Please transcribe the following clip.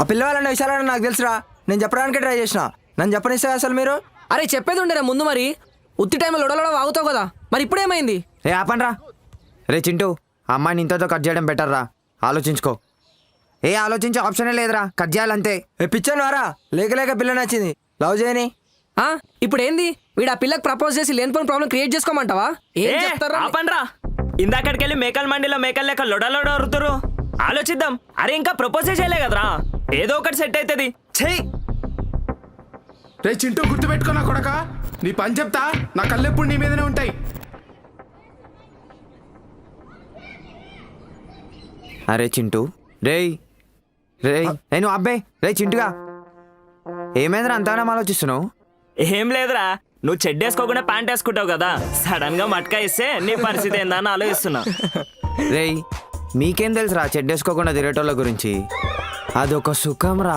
ఆ పిల్లవాళ్ళన్న విషయాలని నాకు తెలుసురా, నేను చెప్పడానికి ట్రై చేసిన. నన్ను చెప్పనిస్తే అసలు మీరు. అరే చెప్పేది ఉండేరా ముందు, మరి ఉత్తి టైంలో లొడలొడ వాగుతావు కదా, మరి ఇప్పుడేమైంది? రే ఆపండ్రా. రే చింటూ, ఆ అమ్మాయిని ఇంతతో కట్ చేయడం బెటర్ రా, ఆలోచించుకో. ఆలోచించే ఆప్షనే లేదురా, కట్ చేయాలంతే. పిచ్చాను వారా, లేక లేక పిల్ల నచ్చింది, లవ్ చేయని. ఇప్పుడు ఏంది, వీడు ఆ పిల్లకి ప్రపోజ్ చేసి లేనిపోయిన ప్రాబ్లం క్రియేట్ చేసుకోమంటావా? ఏం చెప్తారా? ఆపండ్రా. ఇందాకడికెళ్ళి మేకల మండిలో మేకలు లెక్క లొడలొడ వరుతురు. ఆలోచిద్దాం. అరే ఇంకా ప్రపోజే చేయలే కదరా, ఏదో ఒకటి సెట్ అవుతుంది. చెయ్యి. రే చింటూ, గుర్తుపెట్టుకో నా కొడక, నీ పని చెప్తా, నా కళ్ళెప్పుడు నీ మీదనే ఉంటాయి. అరే చింటూ, రేయ్ రేయ్ నేను అబ్బాయి, రే చింటుగా, ఏమైందిరా అంతగానం ఆలోచిస్తున్నావు? ఏం లేదురా, నువ్వు చెడ్డ వేసుకోకుండా ప్యాంట్ వేసుకుంటావు కదా, సడన్ గా మట్కా ఇస్తే నీ పరిస్థితి ఏందని ఆలోచిస్తున్నా. రేయ్ మీకేం తెలుసురా చెడ్డేసుకోకుండా తిరేటోళ్ళ గురించి, అదొక సుఖం రా.